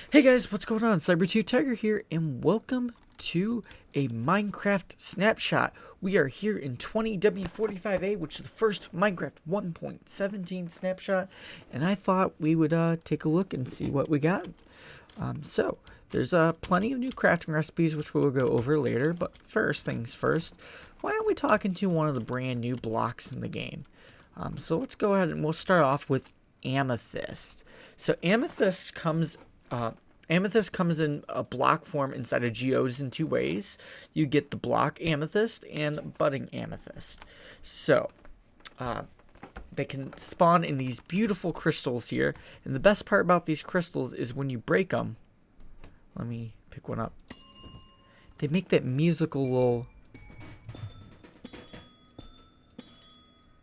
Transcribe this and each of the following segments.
Hey guys, what's going on? Cyber2 Tiger here, and welcome to a Minecraft snapshot. We are here in 20W45A, which is the first Minecraft 1.17 snapshot, and I thought we would take a look and see what we got. So, there's plenty of new crafting recipes, which we'll go over later, but first things first, why aren't we talking to one of the brand new blocks in the game? So let's go ahead and we'll start off with Amethyst. So Amethyst comes in a block form inside of Geodes in two ways. You get the block Amethyst and budding Amethyst. So they can spawn in these beautiful crystals here. And the best part about these crystals is when you break them. Let me pick one up. They make that musical little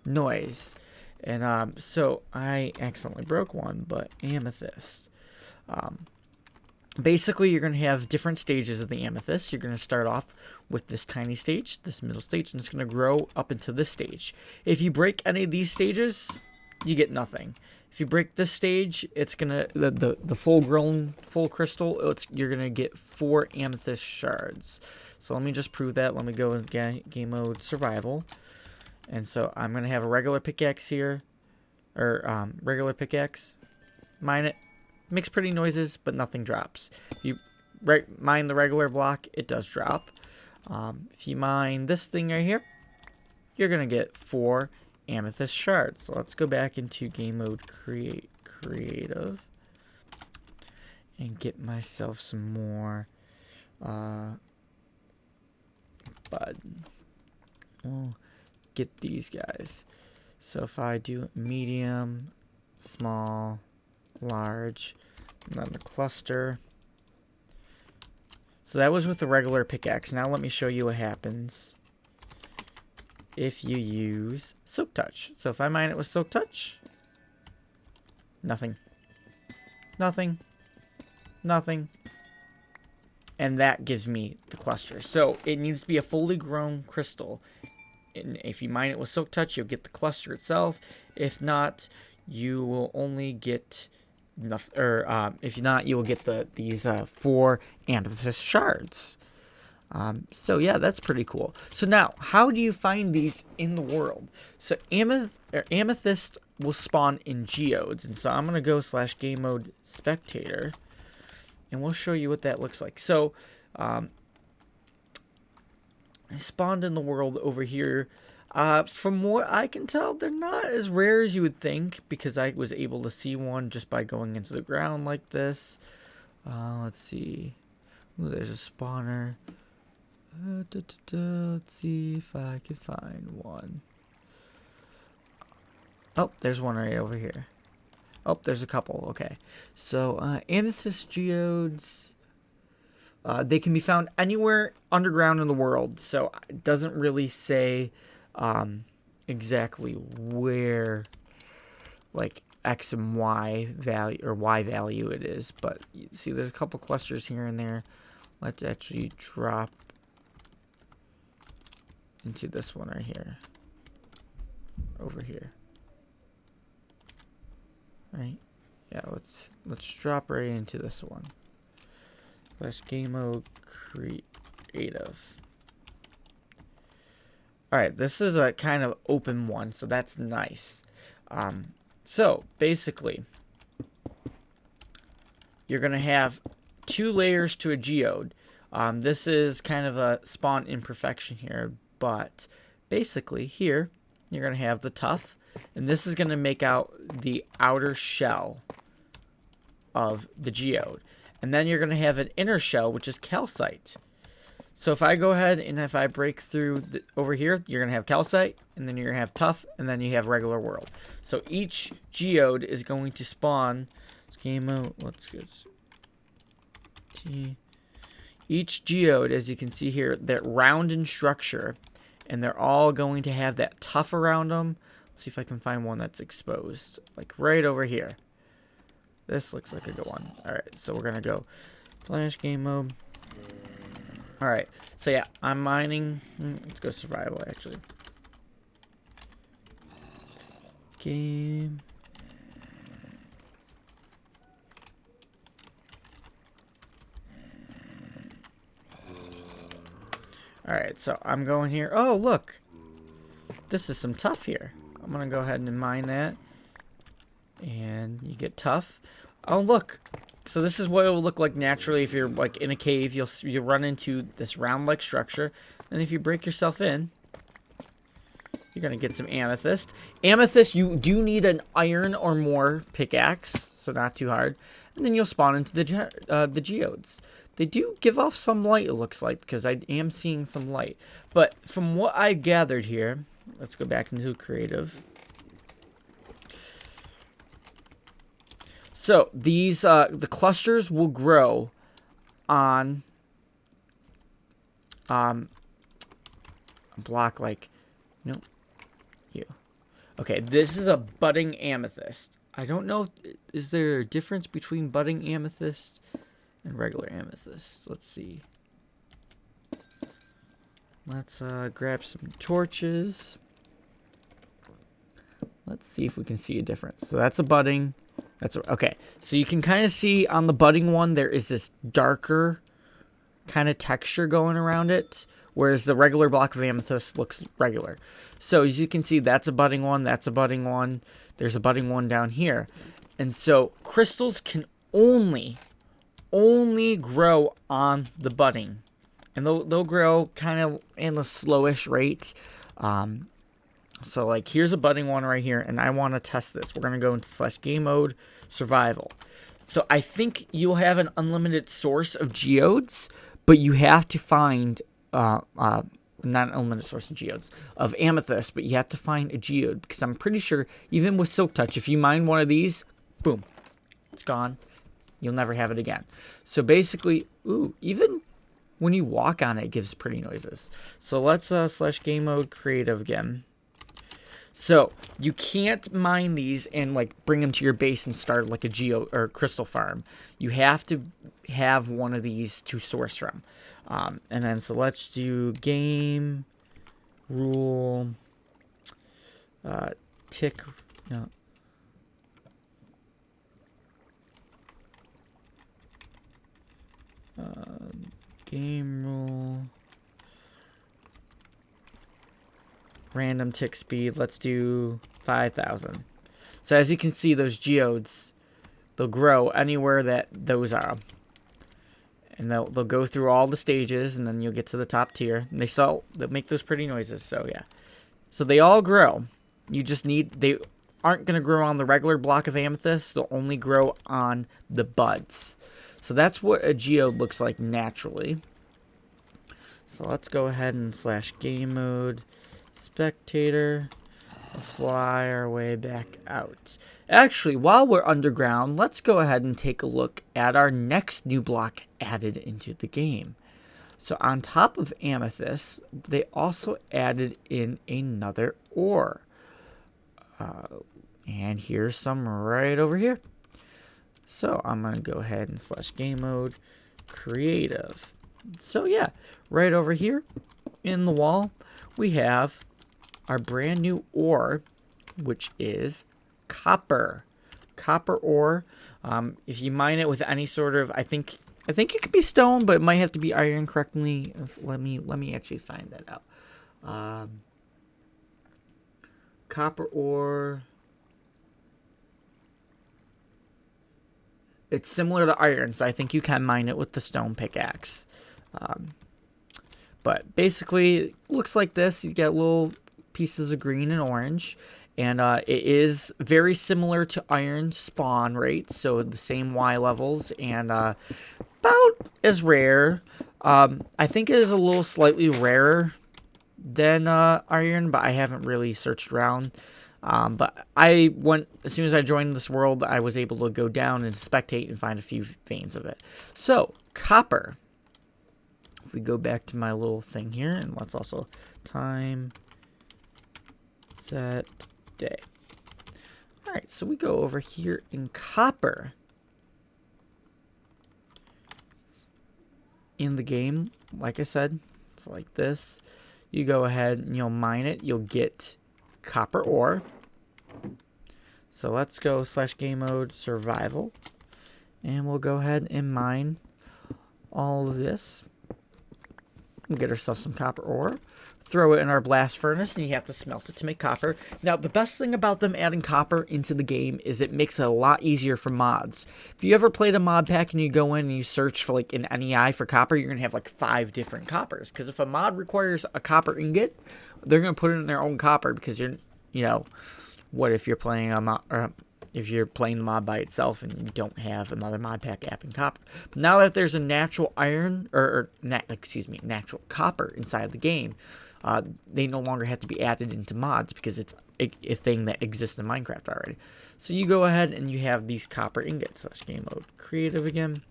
noise. And so I accidentally broke one, but Amethyst. Basically, you're going to have different stages of the Amethyst. You're going to start off with this tiny stage, this middle stage, and it's going to grow up into this stage. If you break any of these stages, you get nothing. If you break this stage, it's going to, the full-grown, full crystal, you're going to get 4 Amethyst shards. So let me just prove that. Let me go in game mode survival. And so I'm going to have a regular pickaxe here, or regular pickaxe, mine it, makes pretty noises, but nothing drops. If you mine the regular block, it does drop. If you mine this thing right here, you're going to get 4 amethyst shards. So let's go back into game mode creative and get myself some more bud. Oh. Get these guys. So if I do medium, small, large, and then the cluster. So that was with the regular pickaxe. Now let me show you what happens if you use Silk Touch. So if I mine it with Silk Touch, nothing. Nothing. Nothing. And that gives me the cluster. So it needs to be a fully grown crystal. And if you mine it with Silk Touch, you'll get the cluster itself. If not, you will only get nothing. Or if not, you will get these 4 amethyst shards. So yeah, that's pretty cool. So now, how do you find these in the world? So amethyst will spawn in geodes, and so I'm gonna go /game mode spectator, and we'll show you what that looks like. So. I spawned in the world over here. From what I can tell, they're not as rare as you would think, because I was able to see one just by going into the ground like this. Let's see. Ooh, there's a spawner. Let's see if I can find one. Oh, there's one right over here. Oh, there's a couple. Okay. So, amethyst geodes. They can be found anywhere underground in the world, so it doesn't really say exactly where, like, X and Y value or Y value it is. But you see, there's a couple clusters here and there. Let's actually drop into this one right here, over here. Right? Yeah, let's drop right into this one. /game mode creative. Alright, this is a kind of open one, so that's nice. So basically, you're going to have 2 layers to a geode. This is kind of a spawn imperfection here, but basically here you're going to have the tuff, and this is going to make out the outer shell of the geode. And then you're going to have an inner shell, which is calcite. So if I go ahead and if I break through over here, you're going to have calcite, and then you're going to have tuff, and then you have regular world. So each geode is going to spawn. Game mode. Let's go. Each geode, as you can see here, they're round in structure, and they're all going to have that tuff around them. Let's see if I can find one that's exposed, like right over here. This looks like a good one. Alright, so we're going to go /game mode. Alright, so yeah, I'm mining. Let's go survival, actually. Game. Alright, so I'm going here. Oh, look. This is some tough here. I'm going to go ahead and mine that. And you get tough. Oh, look. So this is what it will look like naturally if you're like in a cave. You'll run into this round-like structure. And if you break yourself in, you're going to get some amethyst. Amethyst, you do need an iron or more pickaxe. So not too hard. And then you'll spawn into the geodes. They do give off some light, it looks like, because I am seeing some light. But from what I gathered here, let's go back into creative. So these the clusters will grow on a block like you. Okay, this is a budding amethyst. I don't know is there a difference between budding amethyst and regular amethyst? Let's see. Let's grab some torches. Let's see if we can see a difference. So that's a budding. Okay. So you can kind of see on the budding one there is this darker kind of texture going around it, whereas the regular block of amethyst looks regular. So as you can see, that's a budding one. That's a budding one. There's a budding one down here, and so crystals can only grow on the budding, and they'll grow kind of in a slowish rate. So like here's a budding one right here, and I want to test this. We're gonna go into /game mode survival. So I think you'll have an unlimited source of geodes, but you have to find not an unlimited source of geodes of amethyst, but you have to find a geode, because I'm pretty sure even with silk touch, if you mine one of these, boom, it's gone. You'll never have it again. So basically, ooh, even when you walk on it, it gives pretty noises. So let's /game mode creative again. So you can't mine these and like bring them to your base and start like a geo or crystal farm. You have to have one of these to source from. And then so let's do game rule tick no. Game rule random tick speed. Let's do 5,000. So as you can see, those geodes, they'll grow anywhere that those are, and they'll go through all the stages, and then you'll get to the top tier. And they'll make those pretty noises. So yeah, so they all grow. You just need, they aren't going to grow on the regular block of amethyst. They'll only grow on the buds. So that's what a geode looks like naturally. So let's go ahead and /game mode spectator, fly our way back out. Actually, while we're underground, let's go ahead and take a look at our next new block added into the game. So on top of amethyst, they also added in another ore. And here's some right over here. So I'm going to go ahead and /game mode creative. So yeah, right over here in the wall, we have our brand new ore, which is copper. Copper ore. If you mine it with any sort of, I think it could be stone, but it might have to be iron. Correctly. Let me actually find that out. Copper ore. It's similar to iron, so I think you can mine it with the stone pickaxe. But basically, it looks like this. You get little pieces of green and orange. And it is very similar to iron spawn rates, so the same Y levels, and about as rare. I think it is a little slightly rarer than iron, but I haven't really searched around. But as soon as I joined this world, I was able to go down and spectate and find a few veins of it. So, copper. If we go back to my little thing here, and let's also time set day. All right, so we go over here in copper. In the game, like I said, it's like this. You go ahead and you'll mine it. You'll get copper ore. So let's go /game mode survival. And we'll go ahead and mine all of this. We'll get ourselves some copper ore. Throw it in our blast furnace, and you have to smelt it to make copper. Now, the best thing about them adding copper into the game is it makes it a lot easier for mods. If you ever played a mod pack and you go in and you search for like an NEI for copper, you're going to have like 5 different coppers. Because if a mod requires a copper ingot, they're going to put it in their own copper because you're, you know, what if you're playing a mod, if you're playing the mod by itself and you don't have another mod pack app in copper. But now that there's a natural iron, natural copper inside the game, they no longer have to be added into mods because it's a thing that exists in Minecraft already. So you go ahead and you have these copper ingots. So game mode creative again.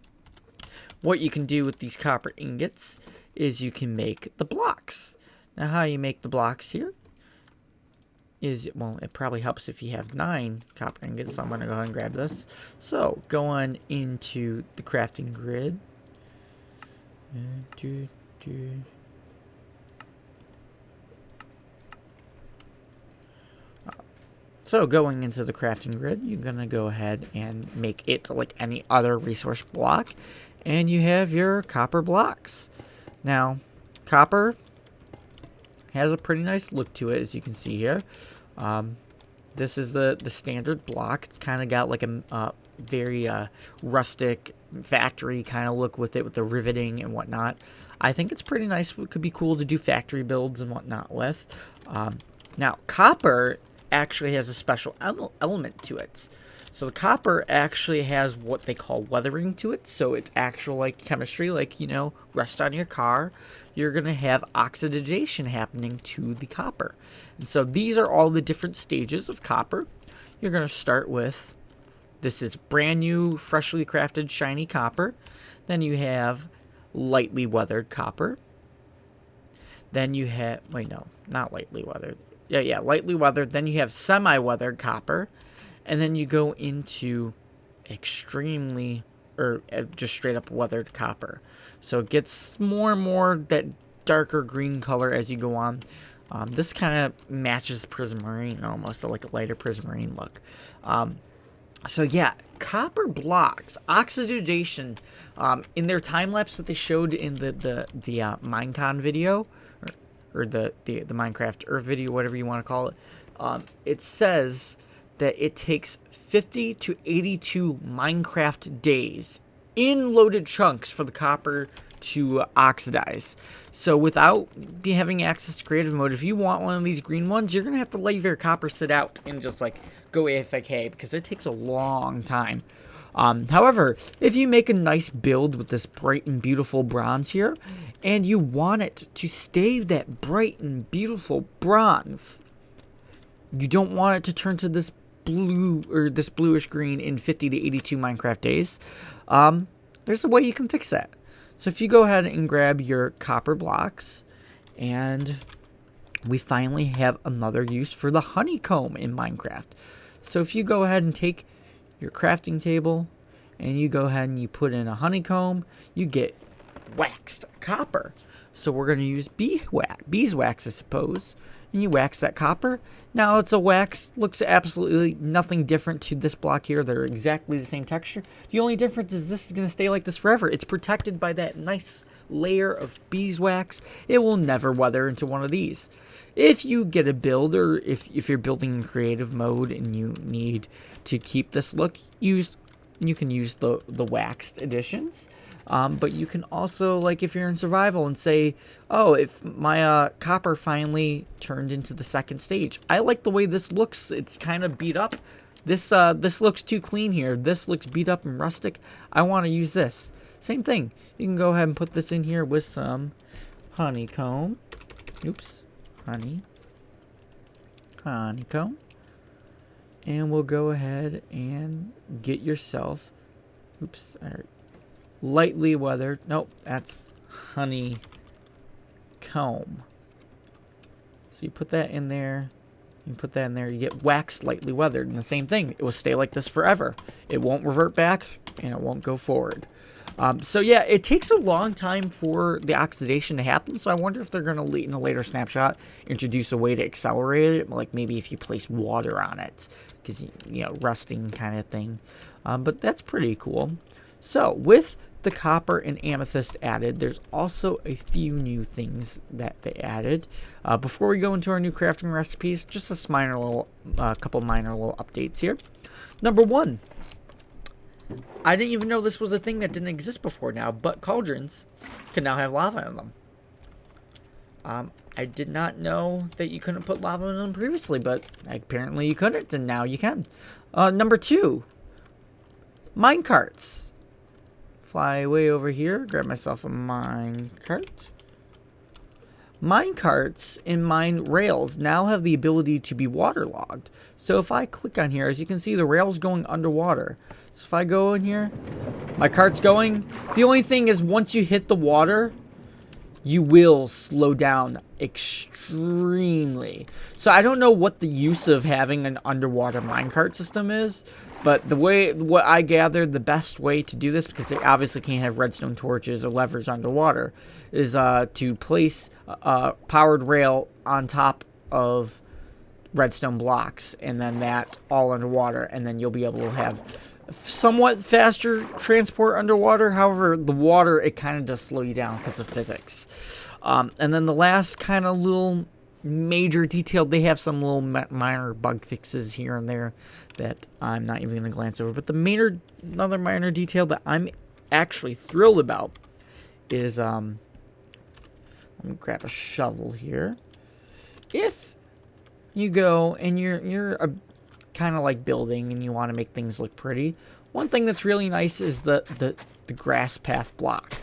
What you can do with these copper ingots is you can make the blocks. Now how you make the blocks here is, well, it probably helps if you have 9 copper ingots, so I'm going to go ahead and grab this. So, go on into the crafting grid. So, going into the crafting grid, you're going to go ahead and make it like any other resource block, and you have your copper blocks. Now, copper has a pretty nice look to it, as you can see here. This is the standard block. It's kind of got like a very rustic factory kind of look with it, with the riveting and whatnot. I think it's pretty nice. It could be cool to do factory builds and whatnot with. Now, copper actually has a special element to it. So the copper actually has what they call weathering to it. So it's actual like chemistry, like, you know, rust on your car. You're going to have oxidation happening to the copper. And so these are all the different stages of copper. You're going to start with, this is brand new, freshly crafted, shiny copper. Then you have lightly weathered copper. Then you have, wait, no, not lightly weathered. Yeah, lightly weathered. Then you have semi-weathered copper. And then you go into extremely, or just straight up weathered copper. So it gets more and more that darker green color as you go on. This kind of matches prismarine almost, so like a lighter prismarine look. So yeah, copper blocks, oxidation, in their time lapse that they showed in the Minecon video, or the Minecraft Earth video, whatever you want to call it, it says that it takes 50 to 82 Minecraft days in loaded chunks for the copper to oxidize. So without having access to creative mode, if you want one of these green ones, you're going to have to leave your copper sit out and just like go AFK because it takes a long time. However, if you make a nice build with this bright and beautiful bronze here, and you want it to stay that bright and beautiful bronze, you don't want it to turn to this blue or this bluish green in 50 to 82 Minecraft days, there's a way you can fix that. So if you go ahead and grab your copper blocks, and we finally have another use for the honeycomb in Minecraft. So if you go ahead and take your crafting table and you go ahead and you put in a honeycomb, you get waxed copper. So we're going to use beeswax, I suppose. And you wax that copper. Now it's a wax, looks absolutely nothing different to this block here. They're exactly the same texture. The only difference is this is going to stay like this forever. It's protected by that nice layer of beeswax. It will never weather into one of these. If you get a build, or if you're building in creative mode and you need to keep this look, you can use the waxed editions. But you can also, like if you're in survival and say, oh, if my copper finally turned into the second stage, I like the way this looks. It's kind of beat up. This looks too clean here. This looks beat up and rustic. I want to use this. Same thing. You can go ahead and put this in here with some honeycomb. Oops. Honeycomb. And we'll go ahead and get yourself, oops, lightly weathered. Nope, that's honeycomb. So you put that in there. You put that in there. You get waxed lightly weathered. And the same thing. It will stay like this forever. It won't revert back, and it won't go forward. So yeah, it takes a long time for the oxidation to happen. So I wonder if they're going to, in a later snapshot, introduce a way to accelerate it. Like maybe if you place water on it. Because, you know, rusting kind of thing. But that's pretty cool. So with the copper and amethyst added, there's also a few new things that they added. Before we go into our new crafting recipes, just a couple minor little updates here. Number one, I didn't even know this was a thing that didn't exist before now, but cauldrons can now have lava in them. I did not know that you couldn't put lava in them previously, but apparently you couldn't, and now you can. Number two, mine carts. Fly way over here, grab myself a mine cart. Mine carts and mine rails now have the ability to be waterlogged. So if I click on here, as you can see, the rail's going underwater. So if I go in here, my cart's going. The only thing is once you hit the water, you will slow down extremely. So I don't know what the use of having an underwater minecart system is, but what I gathered, the best way to do this, because they obviously can't have redstone torches or levers underwater, is to place a powered rail on top of redstone blocks, and then that all underwater, and then you'll be able to have somewhat faster transport underwater. However, the water, it kind of does slow you down because of physics. And then the last kind of little major detail, they have some little minor bug fixes here and there that I'm not even going to glance over. But another minor detail that I'm actually thrilled about is, let me grab a shovel here. If you go and you're kind of like building and you want to make things look pretty, one thing that's really nice is the grass path block.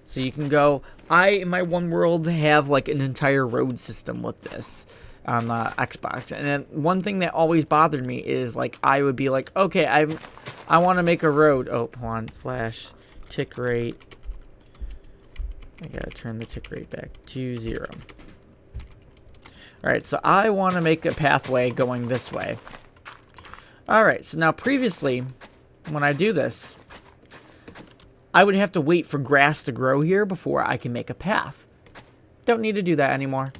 So you can go, in my one world, have like an entire road system with this on Xbox. And then one thing that always bothered me is like, I would be like, okay, I want to make a road. Oh, hold on, / tick rate. I gotta turn the tick rate back to 0. Alright, so I want to make a pathway going this way. Alright, so now previously, when I do this, I would have to wait for grass to grow here before I can make a path. Don't need to do that anymore.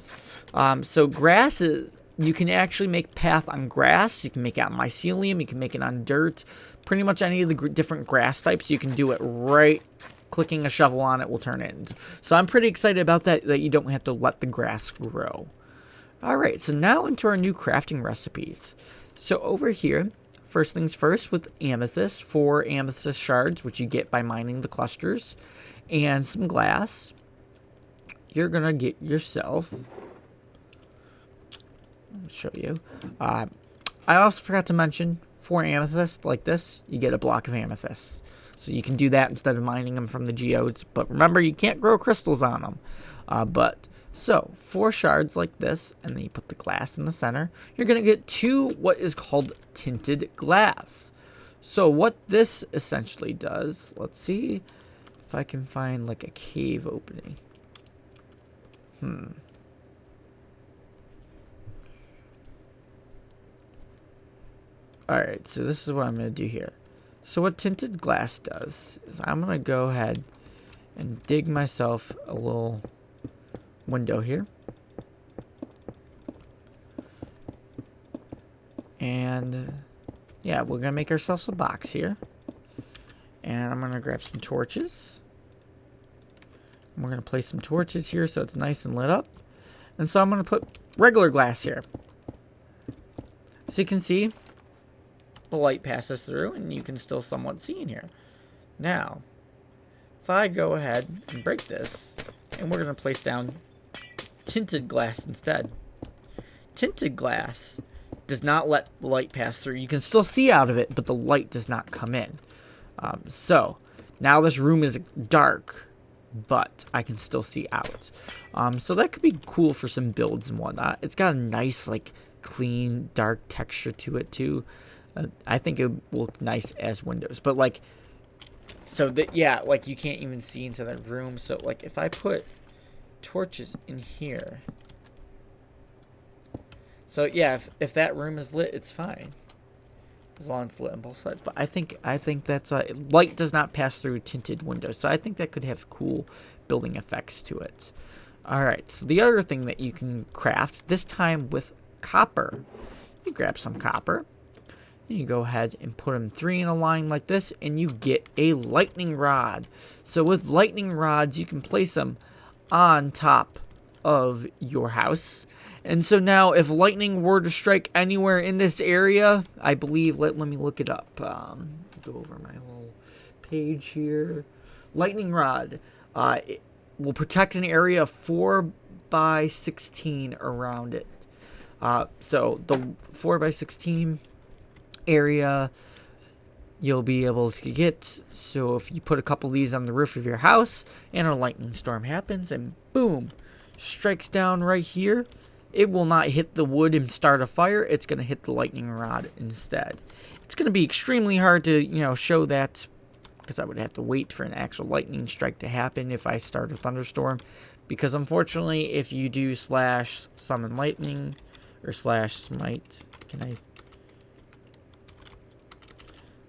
So grass you can actually make path on grass. You can make it on mycelium. You can make it on dirt. Pretty much any of the different grass types, you can do it right. Clicking a shovel on it will turn it into. So I'm pretty excited about that you don't have to let the grass grow. Alright, so now into our new crafting recipes. So over here, first things first, with amethyst, 4 amethyst shards, which you get by mining the clusters, and some glass, you're going to get yourself, I'll show you, I also forgot to mention, 4 amethyst like this, you get a block of amethyst. So you can do that instead of mining them from the geodes, but remember, you can't grow crystals on them. So 4 shards like this, and then you put the glass in the center. You're going to get 2 what is called tinted glass. So what this essentially does, let's see if I can find like a cave opening. Alright, so this is what I'm going to do here. So what tinted glass does is I'm going to go ahead and dig myself a little window here. And yeah, we're going to make ourselves a box here. And I'm going to grab some torches. And we're going to place some torches here so it's nice and lit up. And so I'm going to put regular glass here. So you can see the light passes through and you can still somewhat see in here. Now, if I go ahead and break this, and we're going to place down tinted glass instead. Tinted glass does not let the light pass through. You can still see out of it, but the light does not come in. So now this room is dark, but I can still see out. So that could be cool for some builds and whatnot. It's got a nice, like, clean, dark texture to it too. I think it will look nice as windows. But like, so that, yeah, like you can't even see into the room. So like if I put torches in here. So yeah, if that room is lit, it's fine. As long as it's lit on both sides. But I think that's light does not pass through tinted windows. So I think that could have cool building effects to it. Alright, so the other thing that you can craft, this time with copper. You grab some copper. And you go ahead and put them 3 in a line like this, and you get a lightning rod. So with lightning rods, you can place them on top of your house. And so now if lightning were to strike anywhere in this area, I believe, let me look it up. Go over my little page here. Lightning rod it will protect an area of 4 by 16 around it. So the 4 by 16 area you'll be able to get. So if you put a couple of these on the roof of your house and a lightning storm happens and boom, strikes down right here, it will not hit the wood and start a fire. It's going to hit the lightning rod instead. It's going to be extremely hard to, show that, because I would have to wait for an actual lightning strike to happen if I start a thunderstorm. Because unfortunately, if you do slash summon lightning or slash smite, can I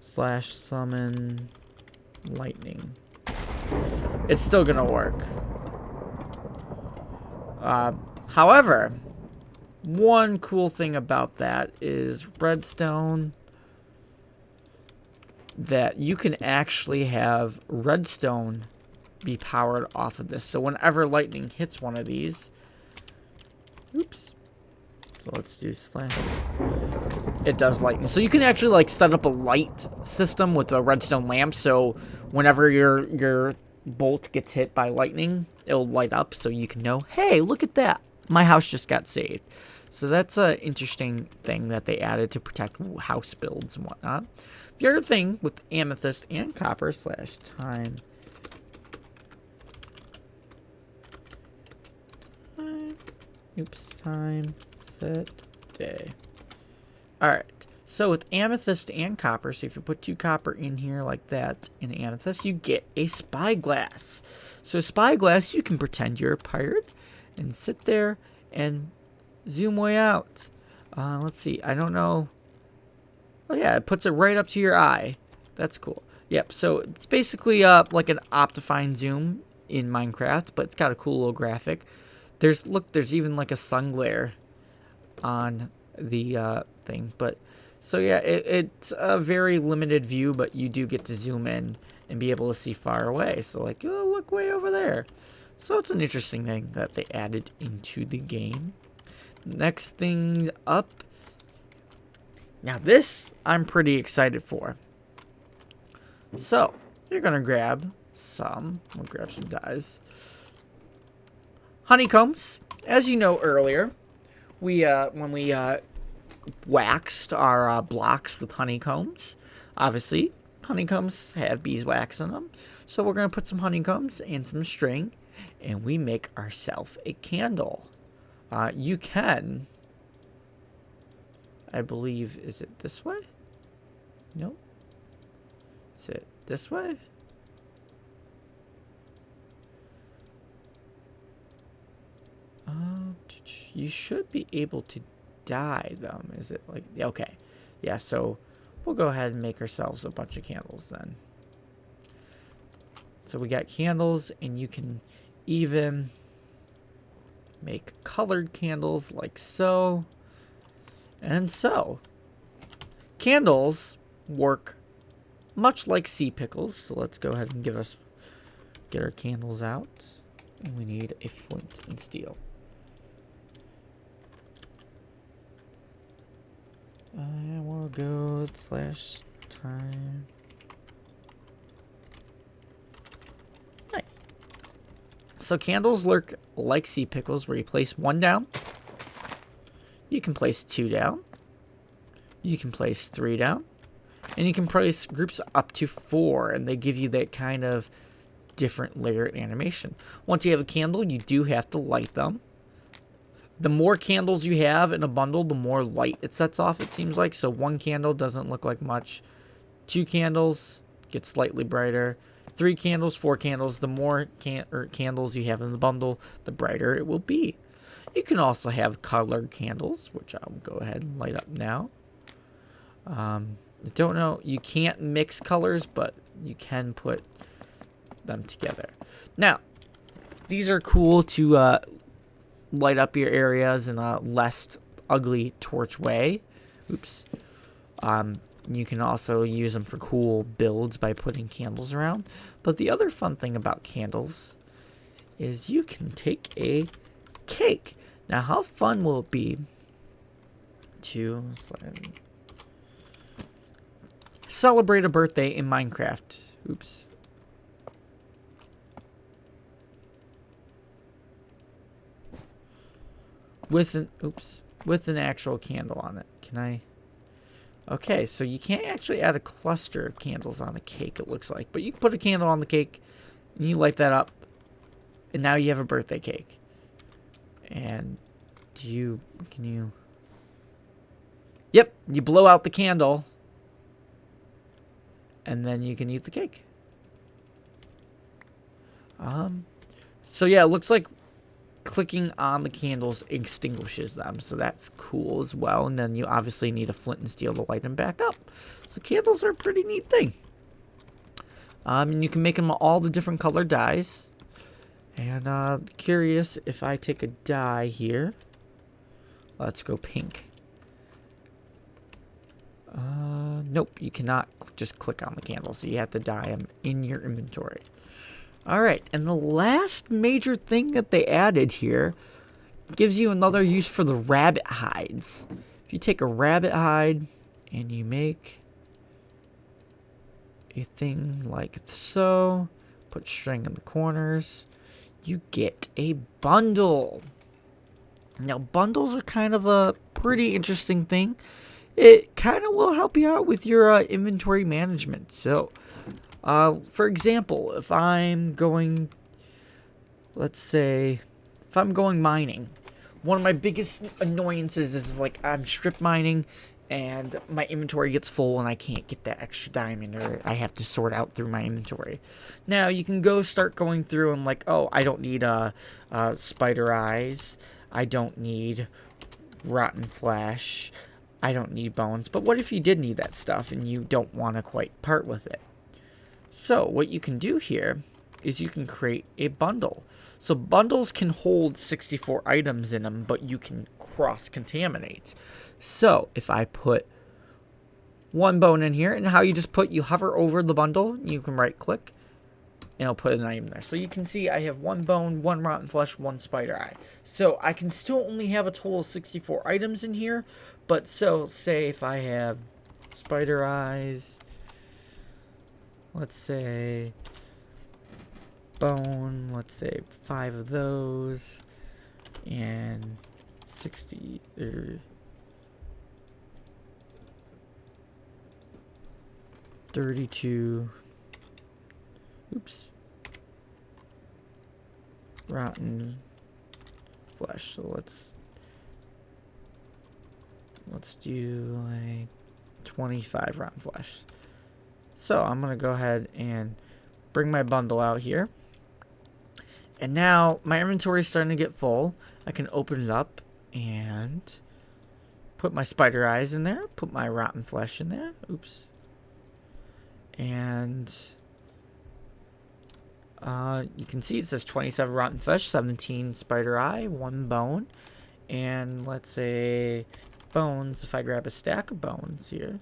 slash summon lightning? It's still gonna work. However, one cool thing about that is redstone, that you can actually have redstone be powered off of this. So whenever lightning hits one of these, oops. So let's do slash. It does lightning. So you can actually like set up a light system with a redstone lamp. So whenever your bolt gets hit by lightning, it'll light up so you can know, hey, look at that. My house just got saved. So that's an interesting thing that they added to protect house builds and whatnot. The other thing with amethyst and copper slash time. Oops, time, set, day. Alright, so with amethyst and copper, so if you put 2 copper in here like that in amethyst, you get a spyglass. So spyglass, you can pretend you're a pirate and sit there and zoom way out. Let's see, I don't know. Oh yeah, it puts it right up to your eye. That's cool. Yep, so it's basically like an Optifine zoom in Minecraft, but it's got a cool little graphic. There's even like a sun glare on the thing, but so yeah, it's a very limited view, but you do get to zoom in and be able to see far away. So like, oh, look way over there. So it's an interesting thing that they added into the game. Next thing up. Now this I'm pretty excited for. So you're gonna grab some. We'll grab some dyes. Honeycombs. As you know earlier, when we waxed our blocks with honeycombs, obviously honeycombs have beeswax in them. So we're gonna put some honeycombs and some string, and we make ourselves a candle. You can, I believe, is it this way? Nope. Is it this way? You should be able to dye them. Is it like, okay. Yeah, so we'll go ahead and make ourselves a bunch of candles then. So we got candles, and you can even make colored candles like so. And so, candles work much like sea pickles. So let's go ahead and get our candles out. And we need a flint and steel. And we'll go slash time. Nice. So candles work like sea pickles, where you place 1 down. You can place 2 down. You can place 3 down. And you can place groups up to 4, and they give you that kind of different layer animation. Once you have a candle, you do have to light them. The more candles you have in a bundle, the more light it sets off, it seems like. So 1 candle doesn't look like much. 2 candles get slightly brighter. 3 candles, 4 candles. The more candles you have in the bundle, the brighter it will be. You can also have colored candles, which I'll go ahead and light up now. I don't know. You can't mix colors, but you can put them together. Now, these are cool to light up your areas in a less ugly torch way. Oops. You can also use them for cool builds by putting candles around. But the other fun thing about candles is you can take a cake. Now, how fun will it be to celebrate a birthday in Minecraft? Oops. With an actual candle on it. Can I? Okay, so you can't actually add a cluster of candles on a cake, it looks like. But you can put a candle on the cake, and you light that up, and now you have a birthday cake. And can you? Yep, you blow out the candle, and then you can eat the cake. So yeah, it looks like clicking on the candles extinguishes them, so that's cool as well. And then you obviously need a flint and steel to light them back up. So candles are a pretty neat thing. And you can make them all the different color dyes. And curious if I take a dye here. Let's go pink. Nope, you cannot just click on the candle, so you have to dye them in your inventory. Alright, and the last major thing that they added here gives you another use for the rabbit hides. If you take a rabbit hide and you make a thing like so, put string in the corners, you get a bundle. Now, bundles are kind of a pretty interesting thing. It kind of will help you out with your inventory management. So, for example, if I'm going, let's say, if I'm going mining, one of my biggest annoyances is like I'm strip mining and my inventory gets full and I can't get that extra diamond, or I have to sort out through my inventory. Now, you can start going through and like, oh, I don't need spider eyes. I don't need rotten flesh. I don't need bones. But what if you did need that stuff and you don't want to quite part with it? So what you can do here is you can create a bundle. So bundles can hold 64 items in them, but you can cross-contaminate. So if I put one bone in here, and how you just you hover over the bundle, you can right-click, and it'll put an item there. So you can see I have one bone, one rotten flesh, one spider eye. So I can still only have a total of 64 items in here, but so say if I have spider eyes, let's say bone, let's say 5 of those, and 60 32 rotten flesh. So let's do like 25 rotten flesh. So I'm gonna go ahead and bring my bundle out here, and now my inventory is starting to get full. I can open it up and put my spider eyes in there, put my rotten flesh in there, and you can see it says 27 rotten flesh, 17 spider eye, 1 bone, and let's say bones. If I grab a stack of bones here,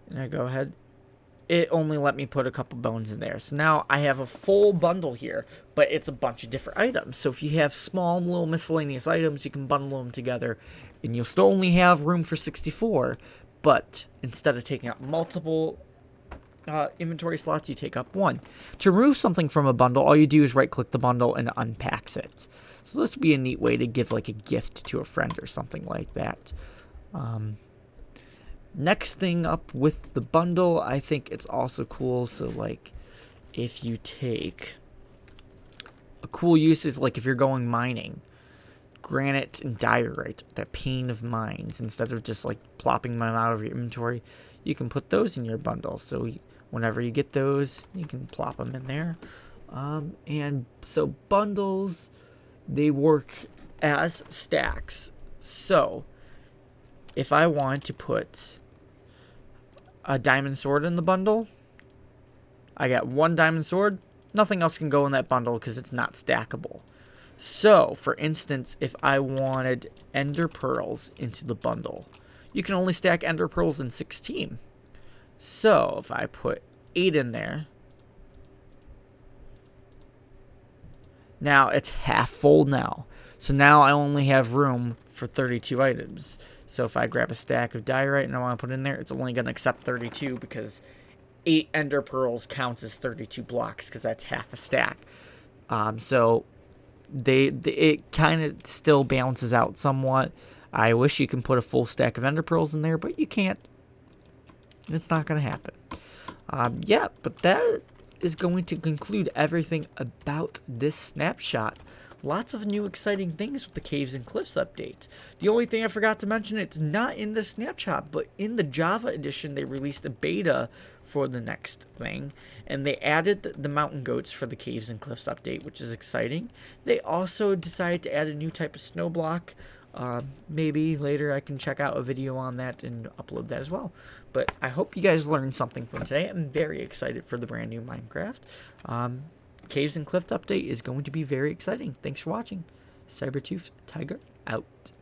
and I go ahead, it only let me put a couple bones in there. So now I have a full bundle here, but it's a bunch of different items. So if you have small little miscellaneous items, you can bundle them together, and you'll still only have room for 64, but instead of taking up multiple inventory slots, you take up one. To remove something from a bundle, all you do is right-click the bundle and it unpacks it. So this would be a neat way to give like a gift to a friend or something like that. Next thing up with the bundle, I think it's also cool. So like if you take a cool use is like if you're going mining, granite and diorite, that pane of mines, instead of just like plopping them out of your inventory, you can put those in your bundle. So whenever you get those, you can plop them in there. And so bundles, they work as stacks. So if I want to put a diamond sword in the bundle, I got 1 diamond sword. Nothing else can go in that bundle because it's not stackable. So, for instance, if I wanted ender pearls into the bundle, you can only stack ender pearls in 16. So, if I put 8 in there, now it's half full now. So now I only have room for 32 items. So if I grab a stack of diorite and I want to put in there, it's only going to accept 32 because 8 ender pearls counts as 32 blocks because that's half a stack. So it kind of still balances out somewhat. I wish you can put a full stack of ender pearls in there, but you can't. It's not going to happen. Yeah, but that is going to conclude everything about this snapshot. Lots of new exciting things with the Caves and Cliffs update. The only thing I forgot to mention, it's not in the snapshot, but in the Java edition, they released a beta for the next thing, and they added the mountain goats for the Caves and Cliffs update, which is exciting. They also decided to add a new type of snow block. Maybe later I can check out a video on that and upload that as well. But I hope you guys learned something from today. I'm very excited for the brand new Minecraft. Caves and Cliffs update is going to be very exciting. Thanks for watching. Sabertooth Tiger out.